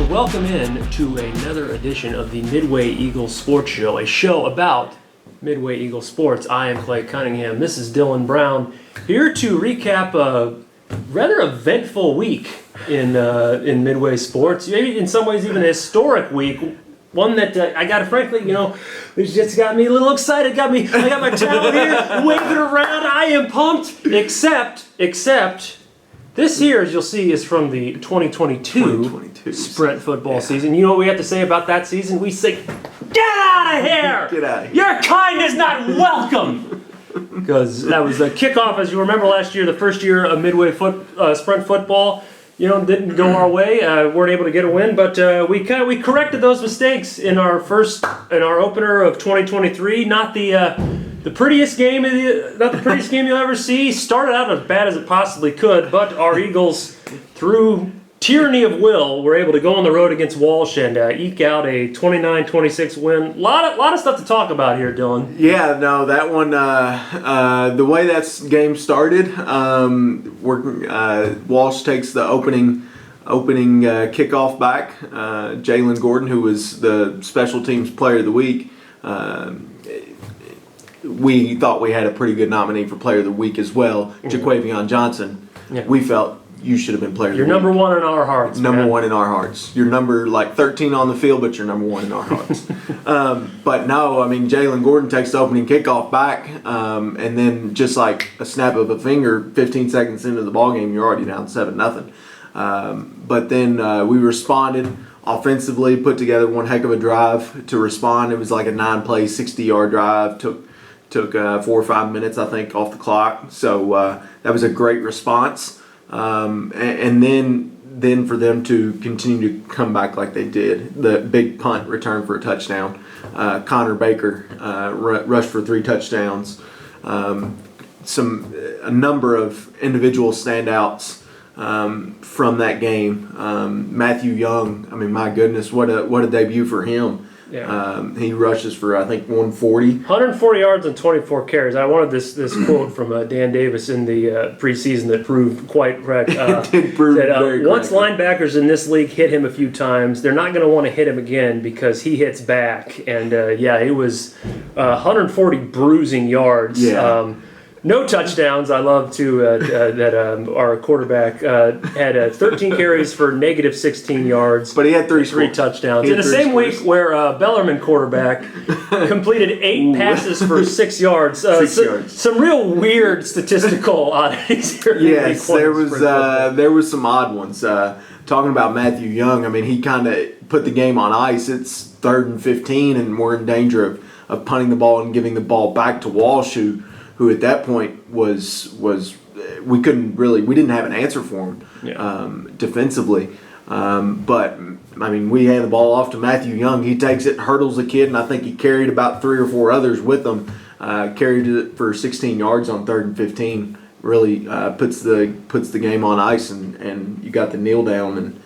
welcome in to another edition of the Midway Eagles Sports Show, a show about Midway Eagles Sports. I am Clay Cunningham. This is Dylan Brown, here to recap a rather eventful week in Midway Sports. Maybe in some ways even a historic week. One that I got to frankly, it's just got me a little excited. I got my towel here, waving around. I am pumped. Except this here, as you'll see, is from the 2022 Sprint football season. You know what we have to say about that season? We say, get out of here! Get out of here. Your kind is not welcome! Because that was the kickoff, as you remember last year, the first year of Midway Sprint football. Didn't go our way. Weren't able to get a win, but we corrected those mistakes in our opener of 2023. Not the prettiest game you'll ever see. Started out as bad as it possibly could, but our Eagles, through tyranny of will, were able to go on the road against Walsh and eke out a 29-26 win. A lot of stuff to talk about here, Dylan. Yeah, no, that one, the way that game started, Walsh takes the opening kickoff back. Jalen Gordon, who was the special teams player of the week, we thought we had a pretty good nominee for player of the week as well, Jaquavion Johnson. Yeah. We felt you should have been player of the week. You're number one in our hearts. Number one in our hearts. You're number 13 on the field, but you're number one in our hearts. But no, Jalen Gordon takes the opening kickoff back, and then just like a snap of a finger, 15 seconds into the ballgame, you're already down 7-0. But then we responded offensively, put together one heck of a drive to respond. It was like a 9-play, 60-yard drive. Took 4 or 5 minutes, I think, off the clock. So that was a great response. And then for them to continue to come back like they did, the big punt return for a touchdown. Connor Baker rushed for 3 touchdowns. A number of individual standouts from that game. Matthew Young, my goodness, what a debut for him. Yeah. He rushes for, I think, 140 yards and 24 carries. I wanted this quote from Dan Davis in the preseason that proved quite correct. It did prove very once correct. Linebackers in this league hit him a few times, they're not going to want to hit him again because he hits back. And it was 140 bruising yards. Yeah. No touchdowns. I love that our quarterback had 13 carries for negative 16 yards. But he had 3 touchdowns. In the same week where Bellarmine quarterback completed 8 passes for 6 yards. 6 yards. Some real weird statistical oddities here. Yes, there was some odd ones. Talking about Matthew Young, he kind of put the game on ice. It's 3rd and 15, and we're in danger of punting the ball and giving the ball back to Walsh, who at that point was we didn't have an answer for him defensively. But we hand the ball off to Matthew Young. He takes it, hurdles the kid, and I think he carried about 3 or 4 others with him. Carried it for 16 yards on 3rd and 15. Really puts the game on ice, and you got the kneel down, and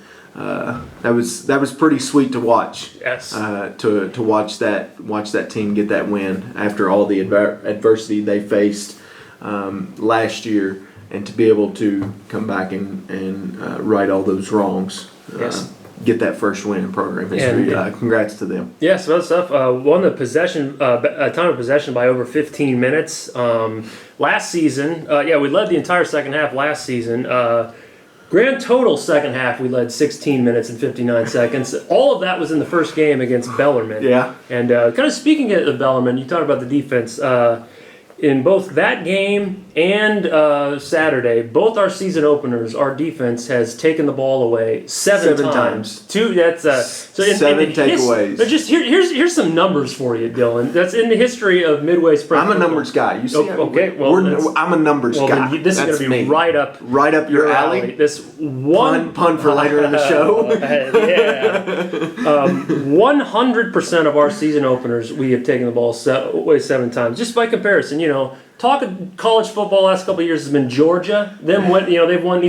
that was pretty sweet to watch. Yes. To watch that team get that win after all the adversity they faced last year, and to be able to come back and right all those wrongs. Yes. Get that first win in program history. Congrats to them. Yes, other stuff. Won the time of possession by over 15 minutes. Last season, we led the entire second half last season. Grand total second half, we led 16 minutes and 59 seconds. All of that was in the first game against Bellarmine. Yeah. And kind of speaking of Bellarmine, you talked about the defense. In both that game and Saturday, both our season openers, our defense has taken the ball away seven times. 7 takeaways. Here's some numbers for you, Dylan. That's in the history of Midway Sprint. I'm a numbers guy. You see? Okay. Well, I'm a numbers guy. This is going to be right up your alley. This one pun for later in the show. 100% of our season openers, we have taken the ball away 7 times. Just by comparison, talk of college football last couple of years has been Georgia. They've won each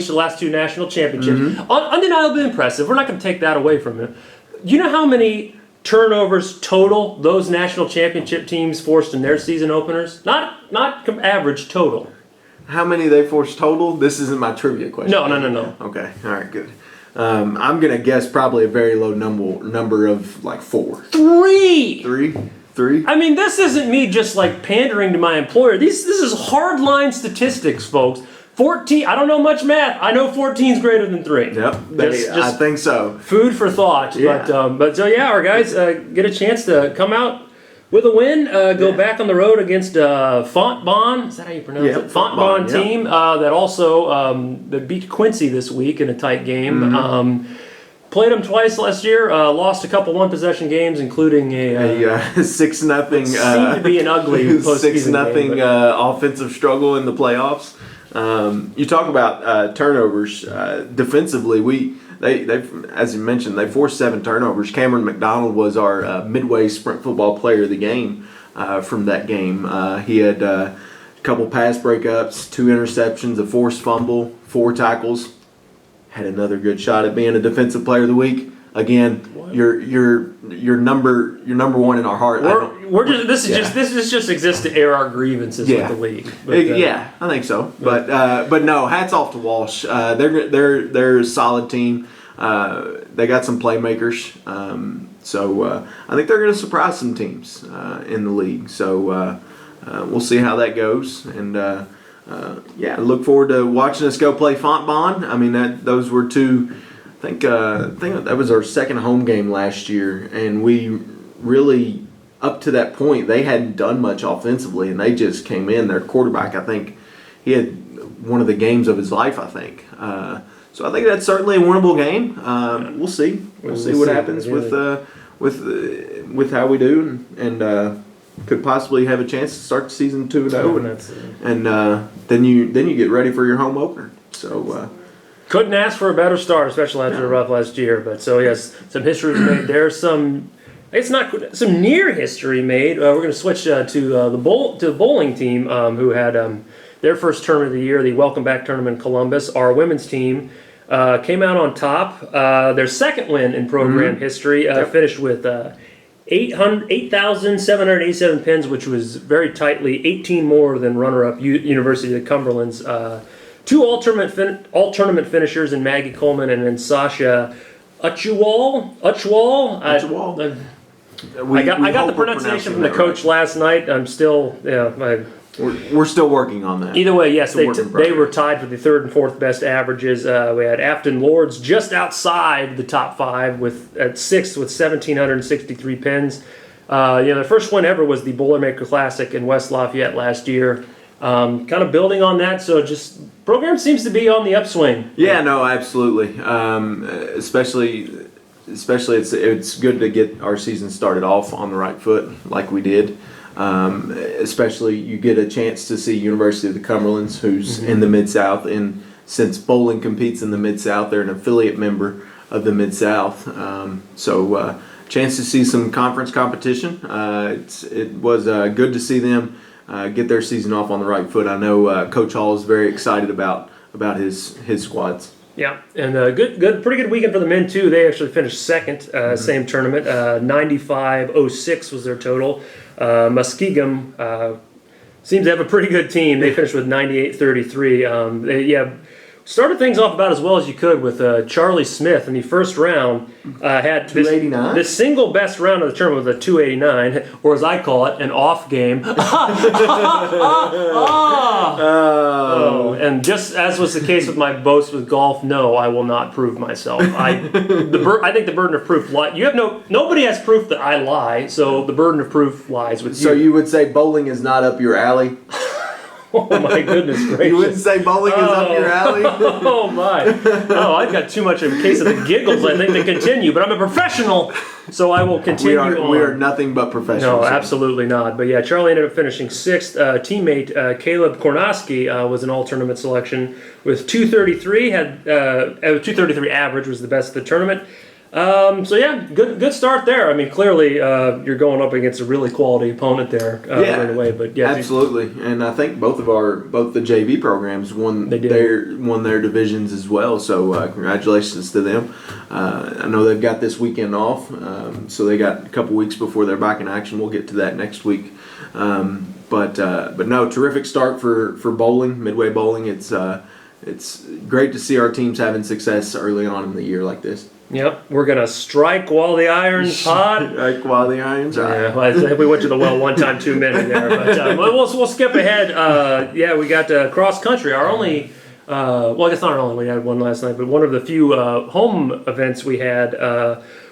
of the last 2 national championships. Mm-hmm. Undeniably impressive. We're not going to take that away from them. You know how many turnovers total those national championship teams forced in their season openers? Not average, total. How many they forced total? This isn't my trivia question. No. Okay, all right, good. I'm gonna guess probably a very low number of like 4. 3. 3. I mean, this isn't me just like pandering to my employer. This is hardline statistics, folks. 14. I don't know much math. I know 14 is greater than 3. Yep, I think so. Food for thought. Yeah. But so yeah, our guys get a chance to come out with a win. Go back on the road against Fontbonne. Is that how you pronounce it? Fontbonne team that also that beat Quincy this week in a tight game. Mm-hmm. Played them twice last year. Lost a couple one-possession games, including a 6-0. Seemed to be an ugly postseason 6-0 offensive struggle in the playoffs. You talk about turnovers. Defensively, they as you mentioned, they forced 7 turnovers. Cameron McDonald was our Midway Sprint Football Player of the Game from that game. He had a couple pass breakups, 2 interceptions, a forced fumble, 4 tackles. Had another good shot at being a Defensive Player of the Week. Again, you're number 1 in our heart. This just exists to air our grievances with the league. But, I think so. But no, hats off to Walsh. They're a solid team. They got some playmakers. So I think they're going to surprise some teams in the league. So we'll see how that goes. And look forward to watching us go play Fontbonne. I mean, those were 2. I think that was our second home game last year, and we really, up to that point, they hadn't done much offensively, and they just came in. Their quarterback, I think, he had one of the games of his life, I think. So I think that's certainly a winnable game. We'll see. We'll see what happens with how we do, and could possibly have a chance to start the season 2-0, and then you get ready for your home opener. So. Couldn't ask for a better start, especially after a rough last year. But so yes, some history was made. There's some near history made. We're going to switch to the bowling team who had their first tournament of the year, the Welcome Back tournament in Columbus. Our women's team came out on top. Their second win in program history, finished with 8,787 pins, which was very tightly 18 more than runner-up University of Cumberland's. 2 all-tournament finishers in Maggie Coleman and then Sasha Uchwal. I got the pronunciation from the coach last night. I'm still, we're still working on that. Either way, yes, they were tied for the 3rd and 4th best averages. We had Afton Lords just outside the top 5 at 6th with 1,763 pins. Their first win ever was the Boilermaker Classic in West Lafayette last year. Kind of building on that, so just program seems to be on the upswing. Yeah, no, absolutely. Especially it's good to get our season started off on the right foot like we did. Especially you get a chance to see University of the Cumberlands, who's in the Mid-South, and since bowling competes in the Mid-South, they're an affiliate member of the Mid-South. So chance to see some conference competition. It was good to see them get their season off on the right foot. I know Coach Hall is very excited about his squads. Yeah, and pretty good weekend for the men too. They actually finished second, same tournament. 95.06 was their total. Muskegum seems to have a pretty good team. They finished with 98.33. Started things off about as well as you could with Charlie Smith in the first round. Had 289. The single best round of the tournament was a 289, or as I call it, an off game. And just as was the case with my boast with golf, no, I will not prove myself. I think the burden of proof lies. Nobody has proof that I lie, so the burden of proof lies with you. So you would say bowling is not up your alley? Oh my goodness gracious! You wouldn't say bowling is up your alley? Oh my! Oh, I've got too much of a case of the giggles, I think, to continue. But I'm a professional, so I will continue on. We are nothing but professionals. No, absolutely not. But yeah, Charlie ended up finishing 6th. Teammate Caleb Kornoski was an all-tournament selection with 233. Had 233 average was the best of the tournament. Good start there. I mean, clearly you're going up against a really quality opponent there right away. But yeah, absolutely. And I think both the JV programs won their divisions as well. So congratulations to them. I know they've got this weekend off, so they got a couple weeks before they're back in action. We'll get to that next week. But no, terrific start for bowling, Midway Bowling. it's great to see our teams having success early on in the year like this. Yep, we're gonna strike while the iron's hot. Strike while the iron's hot. Yeah, well, I think we went to the well one time too many there, but we'll skip ahead. We got cross country. Our only, I guess not our only. We had one last night, but one of the few home events we had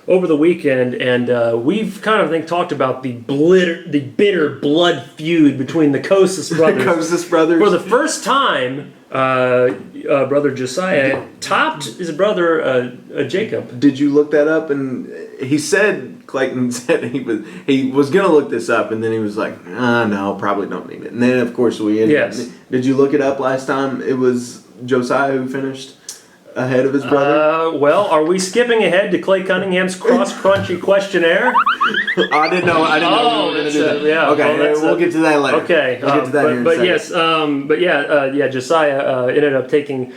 over the weekend, and we've kind of talked about the bitter blood feud between the Kosas brothers. Kosas brothers. For the first time, brother Josiah topped his brother Jacob. Did you look that up? And Clayton said he was gonna look this up, and then he was like, no, probably don't need it. And then of course we ended. Yes. Did you look it up last time? It was Josiah who finished ahead of his brother. Are we skipping ahead to Clay Cunningham's cross crunchy questionnaire? I didn't know we were going to do that. Yeah. Okay, we'll get to that later. Okay. We'll get to that here in a second. Josiah ended up taking.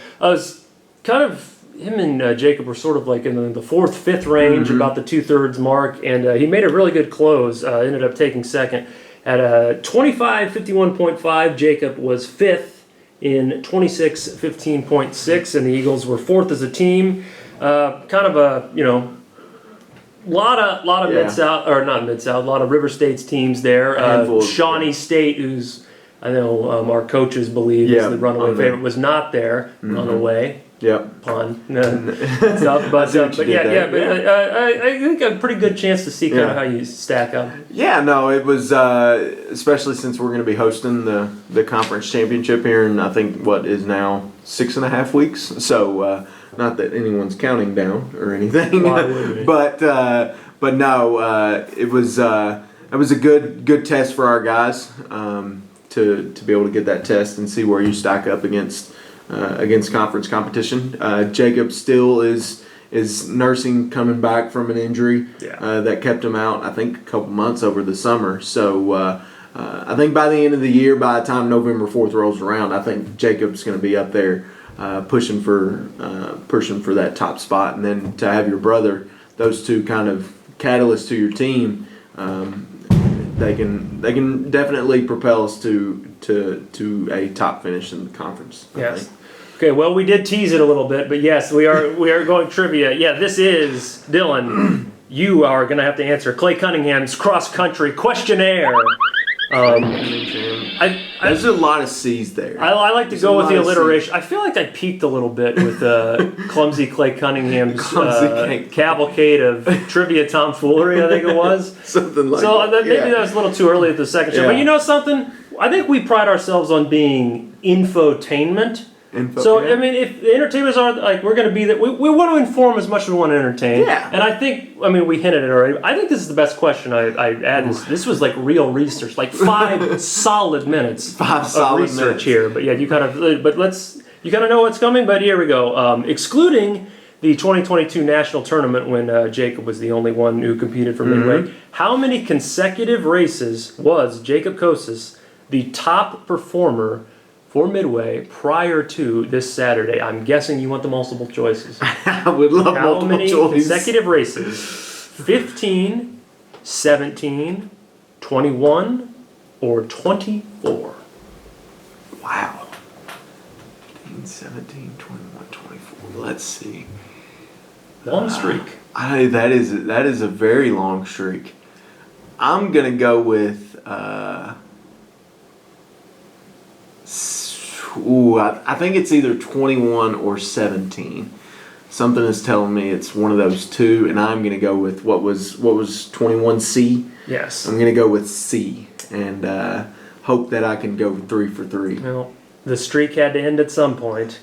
Him and Jacob were sort of like in the 4th, 5th range, about the 2/3 mark, and he made a really good close. Ended up taking second at 25:51.5. Jacob was 5th in 26:15.6, and the Eagles were 4th as a team. Lot of Mid-South, or not Mid-South, a lot of River State's teams there. Shawnee State, who's, I know our coaches believe is the runaway favorite, was not there on the way. Yep. Pun. Stuff, I think a pretty good chance to see kind of how you stack up. Yeah, no, it was, especially since we're going to be hosting the conference championship here in, I think, what is now 6.5 weeks. So, not that anyone's counting down or anything. Why would we? But no, it was a good test for our guys to be able to get that test and see where you stack up against conference competition. Jacob still is nursing, coming back from an injury that kept him out, I think, a couple months over the summer. So I think by the end of the year, by the time November 4th rolls around, I think Jacob's going to be up there pushing for that top spot. And then to have your brother, those two kind of catalysts to your team, they can definitely propel us to a top finish in the conference. Yes. Okay, well, we did tease it a little bit, but yes, we are going trivia. Yeah, this is, Dylan, you are going to have to answer Clay Cunningham's cross-country questionnaire. There's a lot of C's there. I like to go with the alliteration. I feel like I peaked a little bit with clumsy Clay Cunningham's cavalcade of trivia tomfoolery, I think it was. Something like so that. Maybe that was a little too early at the second show. But you know something? I think we pride ourselves on being infotainment. I mean, if the entertainers are we're going to be that, we want to inform as much as we want to entertain. Yeah. And I think, we hinted at it already. I think this is the best question I added. This was like real research, 5 solid minutes of research here. But yeah, you kind of know what's coming. But here we go. Excluding the 2022 national tournament when Jacob was the only one who competed for Midway, how many consecutive races was Jacob Kosas the top performer for Midway prior to this Saturday? I'm guessing you want the multiple choices. I would love multiple choices. How many consecutive races? 15, 17, 21, or 24? Wow. 15, 17, 21, 24. Let's see. Long streak. That is a very long streak. I'm going to go with... I think it's either 21 or 17. Something is telling me it's one of those two, and I'm going to go with what was 21C. Yes. I'm going to go with C, and hope that I can go 3 for 3. Well, the streak had to end at some point.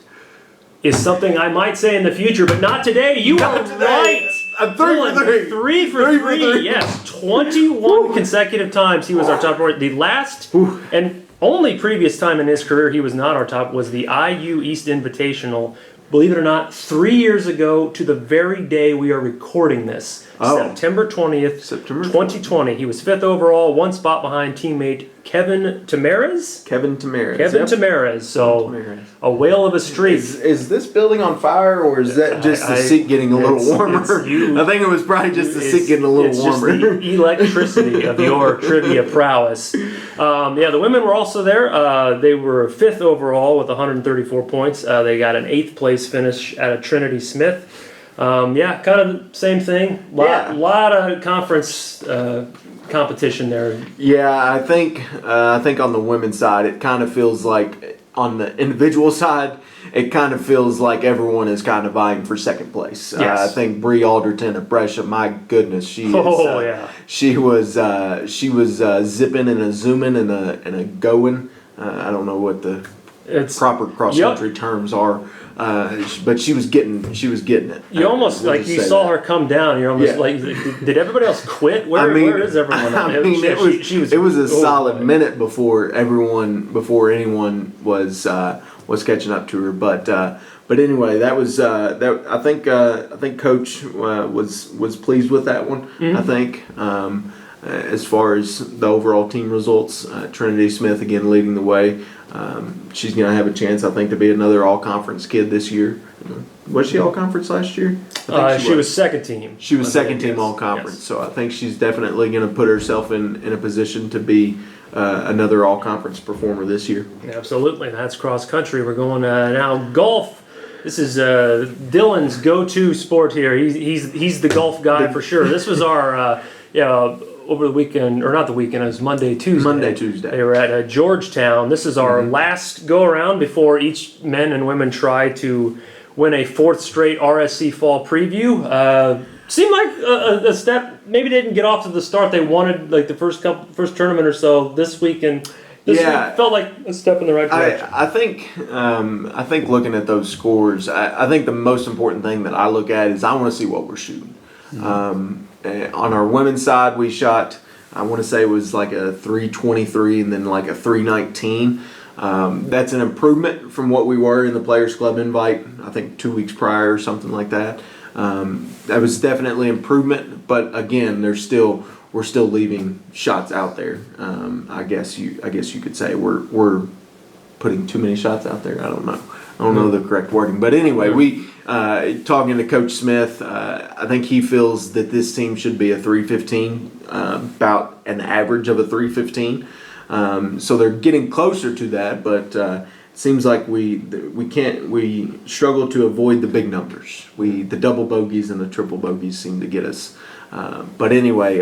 Is something I might say in the future, but not today. You are right. I'm 3 for 3. 3 for 3. Yes, 21 consecutive times he was our top scorer. The last and only previous time in his career he was not our top was the IU East Invitational. Believe it or not, 3 years ago to the very day we are recording this, September 20th, 2020. He was 5th overall, 1 spot behind teammate Kevin Tamarez. So a whale of a streak. Is this building on fire, or is that just the seat getting a little warmer? I think it was probably just the seat getting a little warmer. It's just the electricity of your trivia prowess. The women were also there. They were 5th overall with 134 points. They got an 8th place finish at Trinity Smith. Kind of the same thing. Lot of conference competition there. Yeah, I think on the women's side, it kind of feels like on the individual side, it kind of feels like everyone is kind of vying for second place. Yes. I think Bree Alderton of Brescia, my goodness, she was zipping and a zooming and a going. I don't know what the proper cross country terms are. But she was getting it. You almost like you saw her come down. You're almost like, did everybody else quit? Where is everyone? It was a solid minute before anyone was catching up to her. But anyway, that was that. I think Coach was pleased with that one. Mm-hmm. I think as far as the overall team results, Trinity Smith again leading the way. She's going to have a chance, I think, to be another all-conference kid this year. Was she all-conference last year? She was second team. She was second team all-conference, so I think she's definitely going to put herself in a position to be another all-conference performer this year. Absolutely. That's cross-country. We're going now golf. This is Dylan's go-to sport here. He's the golf guy for sure. This was our over the weekend, or not the weekend, it was Monday, Tuesday. They were at Georgetown. This is our last go-around before each men and women try to win a 4th straight RSC fall preview. Seemed like a step, maybe they didn't get off to the start they wanted, like the first tournament or so this week, and this week felt like a step in the right direction. I think looking at those scores, I think the most important thing that I look at is I want to see what we're shooting. Mm-hmm. On our women's side, we shot, I want to say it was like a 323 and then like a 319. That's an improvement from what we were in the Players Club invite, I think 2 weeks prior or something like that. That was definitely improvement, but again, we're still leaving shots out there. I guess you could say we're putting too many shots out there. I don't know the correct wording, but anyway, we talking to Coach Smith, I think he feels that this team should be a 315, about an average of a 315. So they're getting closer to that, but it seems like we struggle to avoid the big numbers. The double bogeys and the triple bogeys seem to get us. But anyway,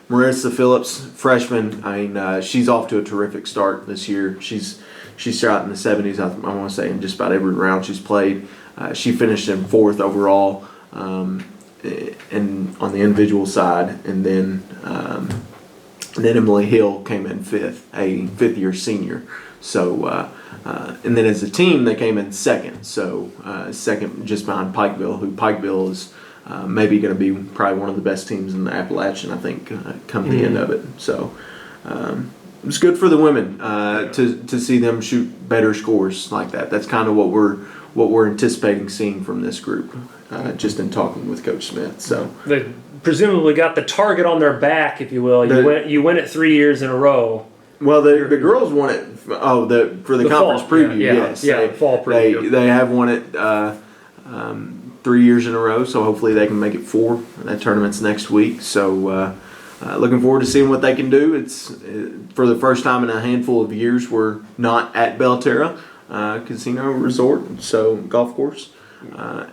Marissa Phillips, freshman, she's off to a terrific start this year. She's shot in the 70s, I want to say, in just about every round she's played. She finished in 4th overall and on the individual side, and then Emily Hill came in 5th, a 5th-year senior. So, and then as a team, they came in 2nd. So, second just behind Pikeville, who Pikeville is maybe going to be probably one of the best teams in the Appalachian, I think, come the end of it. So, it's good for the women to see them shoot better scores like that. That's kind of what we're anticipating seeing from this group, just in talking with Coach Smith. So they presumably got the target on their back, if you will. You win it 3 years in a row. Well, the girls won it. For the conference preview. Yes, fall preview. They have won it 3 years in a row. So hopefully they can make it 4. That tournament's next week. So looking forward to seeing what they can do. It's for the first time in a handful of years we're not at Belterra Casino Resort, so golf course,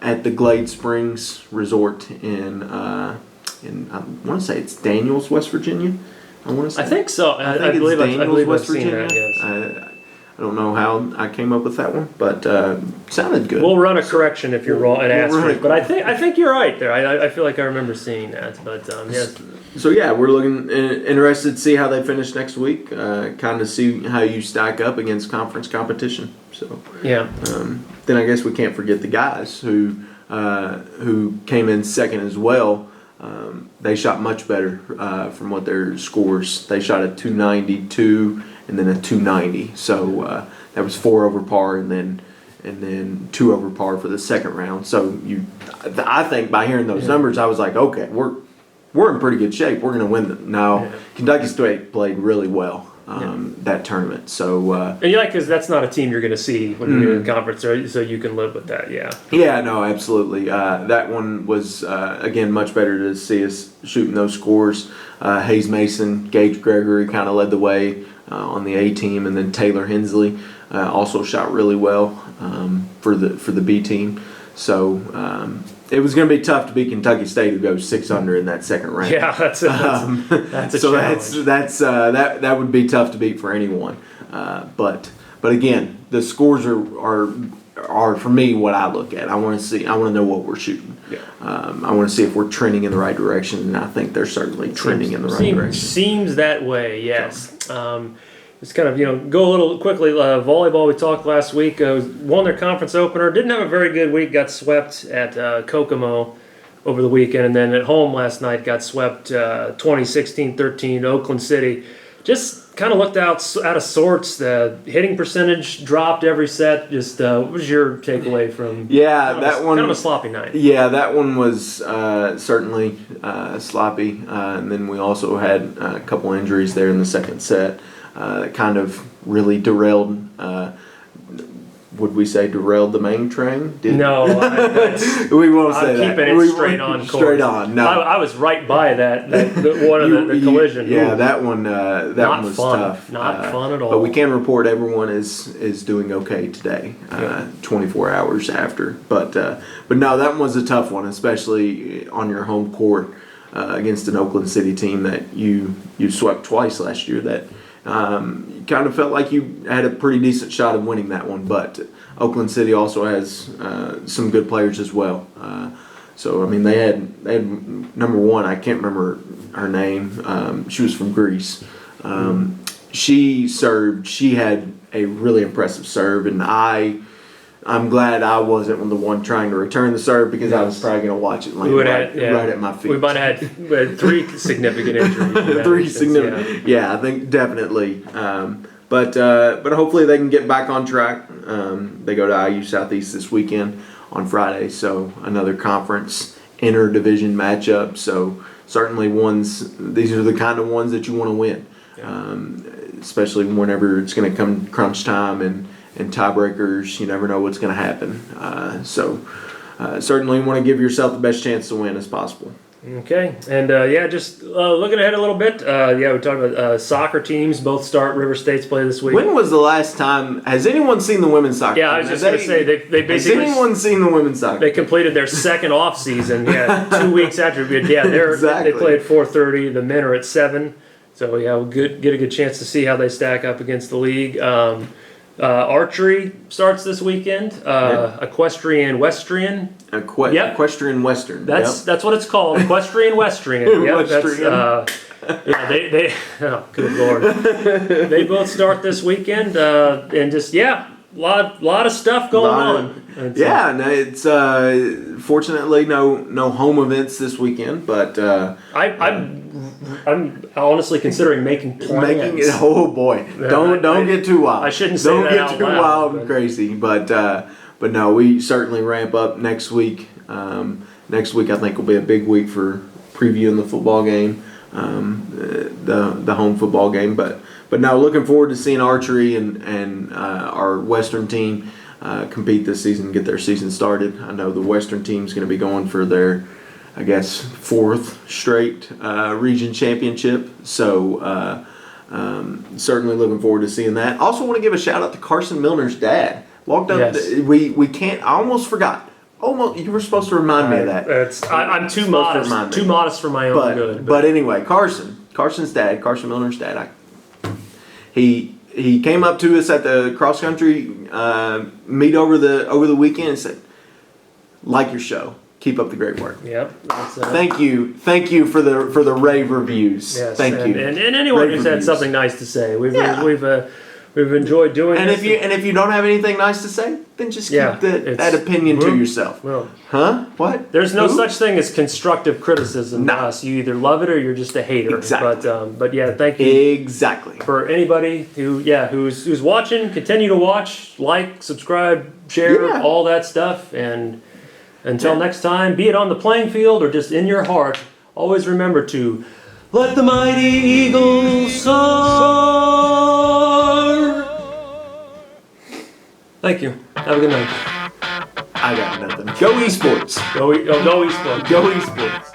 at the Glade Springs Resort in I want to say it's Daniels, West Virginia. I think so. I believe I've seen that. Yes. I don't know how I came up with that one, but sounded good. We'll run a correction if you're wrong and ask for it. But I think you're right there. I feel like I remember seeing that. But yes. So yeah, we're looking interested to see how they finish next week. Kind of see how you stack up against conference competition. So yeah. Then I guess we can't forget the guys who came in 2nd as well. They shot much better from what their scores. They shot a 292 and then a 290. So that was 4 over par and then 2 over par for the second round. So I think by hearing those numbers, I was like, okay, we're in pretty good shape. We're going to win them. Now, Kentucky State played really well that tournament. So and you like, because that's not a team you're going to see when you're in conference, so you can live with that. Yeah. Yeah. No. Absolutely. That one was again much better to see us shooting those scores. Hayes Mason, Gage Gregory kind of led the way on the A team, and then Taylor Hensley also shot really well for the B team. So it was going to be tough to beat Kentucky State, who goes 6 under in that second round. Yeah, that's a so challenge. that would be tough to beat for anyone. But again, the scores are for me what I look at. I want to know what we're shooting. Yeah. I want to see if we're trending in the right direction, and I think they're certainly trending in the right direction. Seems that way, yes. Just kind of, go a little quickly. Volleyball, we talked last week, won their conference opener. Didn't have a very good week. Got swept at Kokomo over the weekend, and then at home last night got swept 20-16-13 Oakland City. Just kind of looked out of sorts. The hitting percentage dropped every set. Just what was your takeaway from? Yeah, that one. Kind of a sloppy night. Yeah, that one was certainly sloppy. And then we also had a couple injuries there in the second set that kind of really derailed. Would we say derailed the main train? No, we won't say I'm that. keeping it straight on course. Straight on. No, I was right by that one of the collision. Yeah, that one. That one was fun. tough. Not fun at all. But we can report everyone is doing okay today. 24 hours after. But no, that one was a tough one, especially on your home court against an Oakland City team that you swept twice last year. That. You kind of felt like you had a pretty decent shot of winning that one, but Oakland City also has some good players as well. So I mean, they had number one. I can't remember her name. She was from Greece. She served. She had a really impressive serve, and I'm glad I wasn't the one trying to return the serve, because I was probably going to watch it land right at my feet. We might have had 3 significant injuries. 3 significant. Yeah, I think definitely. But hopefully they can get back on track. They go to IU Southeast this weekend on Friday, so another conference interdivision matchup. So certainly these are the kind of ones that you want to win, especially whenever it's going to come crunch time and tiebreakers. You never know what's going to happen. So certainly want to give yourself the best chance to win as possible. Okay, and just looking ahead a little bit. We talked about soccer teams. Both start. River State's play this week. When was the last time? Has anyone seen the women's soccer? Yeah, I was just going to say they basically. Has anyone seen the women's soccer? They completed their second off season. Yeah, 2 weeks after. Yeah, Exactly. They play at 4:30. The men are at 7. So we'll get a good chance to see how they stack up against the league. Archery starts this weekend. Equestrian Westrian. Equestrian Western. That's what it's called. Equestrian Westrian. Yep, good Lord. They both start this weekend, and just a lot of stuff going on. It's fortunately no home events this weekend, but I'm honestly considering making plans. Oh boy, don't get too wild. I shouldn't say that out loud. Don't get too wild and crazy, but no, we certainly ramp up next week. Next week I think will be a big week for previewing the football game, the home football game. But no, looking forward to seeing archery and our Western team compete this season, get their season started. I know the Western team's going to be going for their, I guess, 4th straight region championship. So certainly looking forward to seeing that. Also want to give a shout out to Carson Milner's dad. Walked up. Yes. We can't. I almost forgot. You were supposed to remind me of that. I'm too modest. Too modest for my own good. But anyway, Carson's dad, Carson Milner's dad. He came up to us at the cross country meet over the weekend and said, "Like your show. Keep up the great work." Yep. Thank you for the rave reviews. Yes, Thank you. And anyone who's had something nice to say, we've enjoyed doing. And this. if you don't have anything nice to say, then just keep that opinion to yourself. Well, huh? What? There's no such thing as constructive criticism. No. To us. You either love it or you're just a hater. Exactly. But thank you. Exactly. For anybody who's watching, continue to watch, like, subscribe, share, all that stuff, and until next time, be it on the playing field or just in your heart, always remember to let the mighty eagles soar. Thank you. Have a good night. I got nothing. Go esports. Go esports. Go esports.